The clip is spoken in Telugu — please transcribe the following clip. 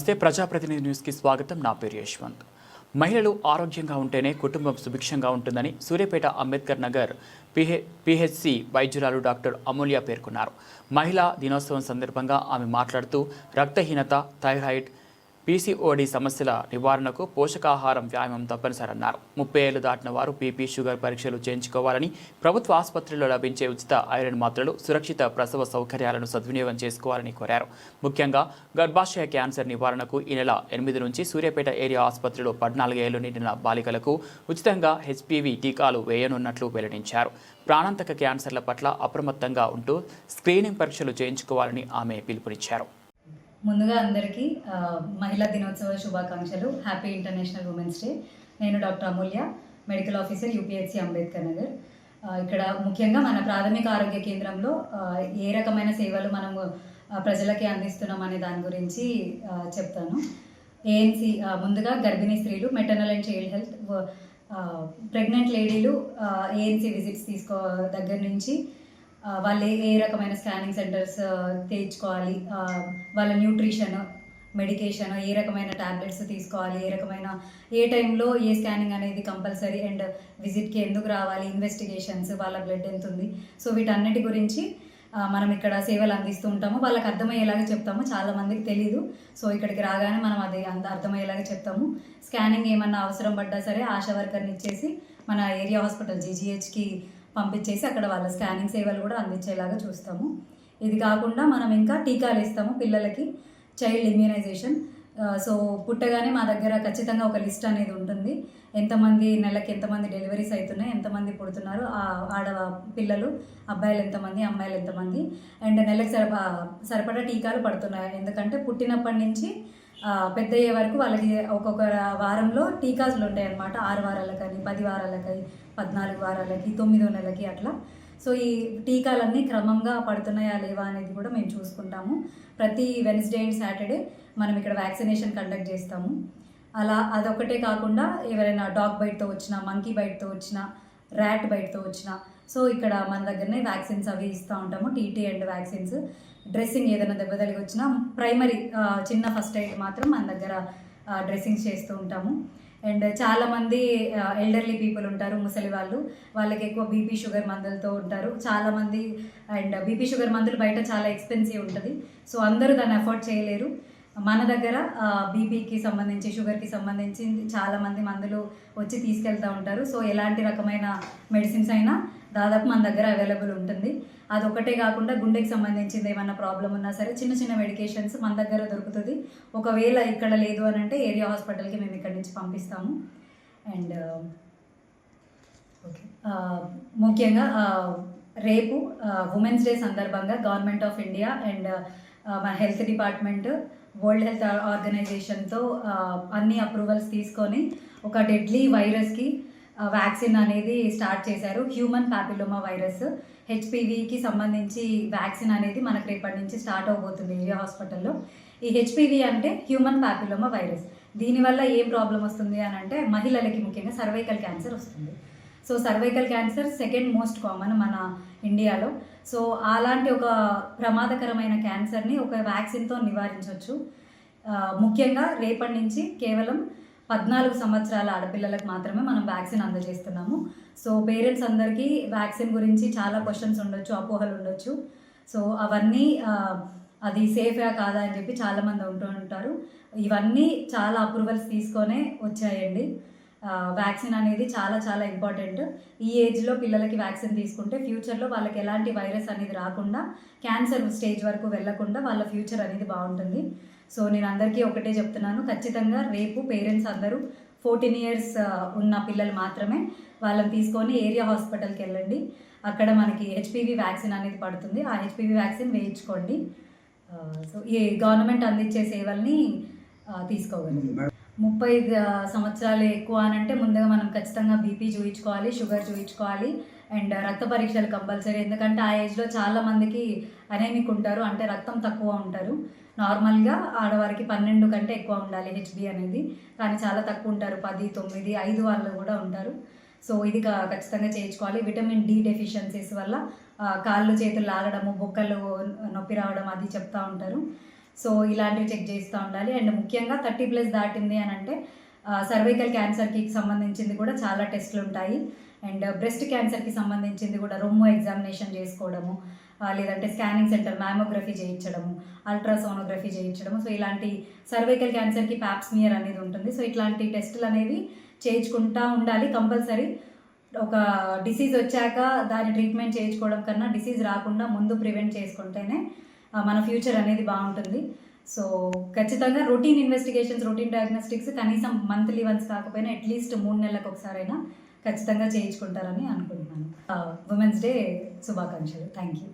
నమస్తే ప్రజాప్రతినిధి న్యూస్కి స్వాగతం. నా పేరు యశ్వంత్. మహిళలు ఆరోగ్యంగా ఉంటేనే కుటుంబం సుభిక్షంగా ఉంటుందని సూర్యాపేట అంబేద్కర్ నగర్ పిహెచ్సి వైద్యురాలు డాక్టర్ అమూల్య పేర్కొన్నారు. మహిళా దినోత్సవం సందర్భంగా ఆమె మాట్లాడుతూ రక్తహీనత, థైరాయిడ్, పీసీఓడి సమస్యల నివారణకు పోషకాహారం, వ్యాయామం తప్పనిసరన్నారు. 30 ఏళ్లు దాటిన వారు బీపీ, షుగర్ పరీక్షలు చేయించుకోవాలని, ప్రభుత్వ ఆసుపత్రుల్లో లభించే ఉచిత ఐరన్ మాత్రలు, సురక్షిత ప్రసవ సౌకర్యాలను సద్వినియోగం చేసుకోవాలని కోరారు. ముఖ్యంగా గర్భాశయ క్యాన్సర్ నివారణకు ఈ నెల 8 నుంచి సూర్యాపేట ఏరియా ఆసుపత్రిలో 14 ఏళ్లు నిండిన బాలికలకు ఉచితంగా హెచ్పివి టీకాలు వేయనున్నట్లు వెల్లడించారు. ప్రాణాంతక క్యాన్సర్ల పట్ల అప్రమత్తంగా ఉంటూ స్క్రీనింగ్ పరీక్షలు చేయించుకోవాలని ఆమె పిలుపునిచ్చారు. ముందుగా అందరికీ మహిళా దినోత్సవ శుభాకాంక్షలు. Happy international women's day. నేను doctor Amulya, medical officer, UPHC Ambedkar Nagar. ఇక్కడ ముఖ్యంగా మన ప్రాథమిక ఆరోగ్య కేంద్రంలో ఏ రకమైన సేవలు మనము ప్రజలకి అందిస్తున్నాం అనే దాని గురించి చెప్తాను. ఏఎన్సి ముందుగా గర్భిణీ స్త్రీలు, maternal and child health, pregnant లేడీలు ఏఎన్సి విజిట్స్ దగ్గర నుంచి వాళ్ళు ఏ రకమైన స్కానింగ్ సెంటర్స్ తెచ్చుకోవాలి, వాళ్ళ న్యూట్రిషన్, మెడికేషన్, ఏ రకమైన ట్యాబ్లెట్స్ తీసుకోవాలి, ఏ టైంలో ఏ స్కానింగ్ అనేది కంపల్సరీ, అండ్ విజిట్కి ఎందుకు రావాలి, ఇన్వెస్టిగేషన్స్, వాళ్ళ బ్లడ్ ఎంత ఉంది, సో వీటన్నిటి గురించి మనం ఇక్కడ సేవలు అందిస్తూ ఉంటాము. వాళ్ళకి అర్థమయ్యేలాగా చెప్తాము. చాలామందికి తెలీదు, సో ఇక్కడికి రాగానే మనం అది అర్థమయ్యేలాగా చెప్తాము. స్కానింగ్ ఏమన్నా అవసరం పడ్డా సరే ఆశా వర్కర్ని ఇచ్చేసి మన ఏరియా హాస్పిటల్ జీజీహెచ్కి పంపించేసి అక్కడ వాళ్ళ స్కానింగ్ సేవలు కూడా అందించేలాగా చూస్తాము. ఇది కాకుండా మనం ఇంకా టీకాలు ఇస్తాము పిల్లలకి, చైల్డ్ ఇమ్యూనైజేషన్. సో పుట్టగానే మా దగ్గర ఖచ్చితంగా ఒక లిస్ట్ అనేది ఉంటుంది. నెలకి ఎంతమంది డెలివరీస్ అవుతున్నాయి, ఎంతమంది పుడుతున్నారు, పిల్లలు, అబ్బాయిలు ఎంతమంది, అమ్మాయిలు ఎంతమంది, అండ్ నెలకు సరిపడా టీకాలు పడుతున్నాయి. ఎందుకంటే పుట్టినప్పటి నుంచి పెద్ద అయ్యే వరకు వాళ్ళకి ఒక్కొక్క వారంలో టీకాలు ఉంటాయి అన్నమాట. 6 వారాలకని, 10 వారాలకి, 14 వారాలకి, 9వ నెలకి అట్లా. సో ఈ టీకాలన్నీ క్రమంగా పడుతున్నాయా లేవా అనేది కూడా మేము చూసుకుంటాము. ప్రతి వెన్స్డే అండ్ సాటర్డే మనం ఇక్కడ వ్యాక్సినేషన్ కండక్ట్ చేస్తాము. అదొకటే కాకుండా ఎవరైనా డాగ్ బైట్తో వచ్చినా, మంకీ బైట్తో వచ్చినా, ర్యాట్ బైట్తో వచ్చినా, సో ఇక్కడ మన దగ్గరనే వ్యాక్సిన్స్ అవి ఇస్తూ ఉంటాము. టీటీ అండ్ వ్యాక్సిన్స్, డ్రెస్సింగ్ ఏదైనా దెబ్బ తగిలి వచ్చినా ప్రైమరీ చిన్న ఫస్ట్ ఎయిడ్ మాత్రం మన దగ్గర డ్రెస్సింగ్స్ చేస్తూ ఉంటాము. అండ్ చాలామంది ఎల్డర్లీ పీపుల్ ఉంటారు, ముసలి వాళ్ళకి ఎక్కువ బీపీ షుగర్ మందులతో ఉంటారు చాలామంది. అండ్ బీపీ షుగర్ మందులు బయట చాలా ఎక్స్పెన్సివ్ ఉంటుంది, సో అందరూ దాన్ని అఫోర్డ్ చేయలేరు. మన దగ్గర బీపీకి సంబంధించి, షుగర్కి సంబంధించి చాలామంది మందులు వచ్చి తీసుకెళ్తూ ఉంటారు. సో ఎలాంటి రకమైన మెడిసిన్స్ అయినా దాదాపు మన దగ్గర అవైలబుల్ ఉంటుంది. అదొకటే కాకుండా గుండెకి సంబంధించింది ఏమన్నా ప్రాబ్లం ఉన్నా సరే చిన్న చిన్న మెడికేషన్స్ మన దగ్గర దొరుకుతుంది. ఒకవేళ ఇక్కడ లేదు అని అంటే ఏరియా హాస్పిటల్కి మేము ఇక్కడి నుంచి పంపిస్తాము. అండ్ ఓకే, ముఖ్యంగా రేపు ఉమెన్స్ డే సందర్భంగా గవర్నమెంట్ ఆఫ్ ఇండియా అండ్ మన హెల్త్ డిపార్ట్మెంట్, వరల్డ్ హెల్త్ ఆర్గనైజేషన్తో అన్ని అప్రూవల్స్ తీసుకొని ఒక డెడ్లీ వైరస్కి వ్యాక్సిన్ అనేది స్టార్ట్ చేశారు. హ్యూమన్ ప్యాపిలోమా వైరస్, హెచ్పివికి సంబంధించి వ్యాక్సిన్ అనేది మనకు రేపటి నుంచి స్టార్ట్ అవబోతుంది ఏరియా హాస్పిటల్లో. ఈ హెచ్పివి అంటే హ్యూమన్ ప్యాపిలోమా వైరస్. దీనివల్ల ఏం ప్రాబ్లం వస్తుంది అని అంటే మహిళలకి ముఖ్యంగా సర్వైకల్ క్యాన్సర్ వస్తుంది. So cervical cancer second most common మన ఇండియాలో. సో అలాంటి ఒక ప్రమాదకరమైన క్యాన్సర్ని ఒక వ్యాక్సిన్తో నివారించవచ్చు. ముఖ్యంగా రేపటి నుంచి కేవలం 14 సంవత్సరాల ఆడపిల్లలకు మాత్రమే మనం వ్యాక్సిన్ అందజేస్తున్నాము. సో పేరెంట్స్ అందరికీ వ్యాక్సిన్ గురించి చాలా క్వశ్చన్స్ ఉండొచ్చు, అపోహలు ఉండొచ్చు. సో అవన్నీ అది సేఫా కాదా అని చెప్పి చాలామంది ఉంటారు. ఇవన్నీ చాలా అప్రూవల్స్ తీసుకొనే వచ్చాయండి. వ్యాక్సిన్ అనేది చాలా చాలా ఇంపార్టెంట్. ఈ ఏజ్లో పిల్లలకి వ్యాక్సిన్ తీసుకుంటే ఫ్యూచర్లో వాళ్ళకి ఎలాంటి వైరస్ అనేది రాకుండా, క్యాన్సర్ స్టేజ్ వరకు వెళ్లకుండా వాళ్ళ ఫ్యూచర్ అనేది బాగుంటుంది. సో నేను అందరికీ ఒకటే చెప్తున్నాను, ఖచ్చితంగా రేపు పేరెంట్స్ అందరూ 14 ఇయర్స్ ఉన్న పిల్లలు మాత్రమే వాళ్ళని తీసుకొని ఏరియా హాస్పిటల్కి వెళ్ళండి. అక్కడ మనకి హెచ్పివి వ్యాక్సిన్ అనేది పడుతుంది. ఆ హెచ్పివి వ్యాక్సిన్ వేయించుకోండి. సో ఈ గవర్నమెంట్ అందించే సేవల్ని తీసుకోగలరు. 35 సంవత్సరాలు ఎక్కువ అని అంటే ముందుగా మనం ఖచ్చితంగా బీపీ చూయించుకోవాలి, షుగర్ చూయించుకోవాలి, అండ్ రక్త పరీక్షలు కంపల్సరీ. ఎందుకంటే ఆ ఏజ్లో చాలామందికి అనేమిక్ ఉంటారు, అంటే రక్తం తక్కువ ఉంటారు. నార్మల్గా ఆడవారికి 12 కంటే ఎక్కువ ఉండాలి హెచ్బి అనేది, కానీ చాలా తక్కువ ఉంటారు, 10, 9, 5 వాళ్ళు కూడా ఉంటారు. సో ఇది ఖచ్చితంగా చేయించుకోవాలి. విటమిన్ డి డెఫిషియన్సీస్ వల్ల కాళ్ళు చేతులు లాగడము, బొక్కలు నొప్పి రావడం అది చెప్తూ ఉంటారు. సో ఇలాంటివి చెక్ చేస్తూ ఉండాలి. అండ్ ముఖ్యంగా 30+ దాటింది అని అంటే సర్వైకల్ క్యాన్సర్కి సంబంధించింది కూడా చాలా టెస్టులు ఉంటాయి. అండ్ బ్రెస్ట్ క్యాన్సర్కి సంబంధించింది కూడా రొమ్ము ఎగ్జామినేషన్ చేసుకోవడము, లేదంటే స్కానింగ్ సెంటర్ మ్యామోగ్రఫీ చేయించడము, అల్ట్రాసోనోగ్రఫీ చేయించడము. సో ఇలాంటి సర్వైకల్ క్యాన్సర్కి ప్యాప్స్మియర్ అనేది ఉంటుంది. సో ఇట్లాంటి టెస్టులు అనేవి చేయించుకుంటూ ఉండాలి కంపల్సరీ. ఒక డిసీజ్ వచ్చాక దాని ట్రీట్మెంట్ చేయించుకోవడం కన్నా డిసీజ్ రాకుండా ముందు ప్రివెంట్ చేసుకుంటేనే మన ఫ్యూచర్ అనేది బాగుంటుంది. సో ఖచ్చితంగా రొటీన్ ఇన్వెస్టిగేషన్స్, రొటీన్ డయాగ్నోస్టిక్స్ కనీసం మంత్లీ వన్స్ కాకపోయినా అట్లీస్ట్ 3 నెలలకు ఒకసారైనా ఖచ్చితంగా చేయించుకుంటారని అనుకుంటున్నాను. ఉమెన్స్ డే శుభాకాంక్షలు. Thank you.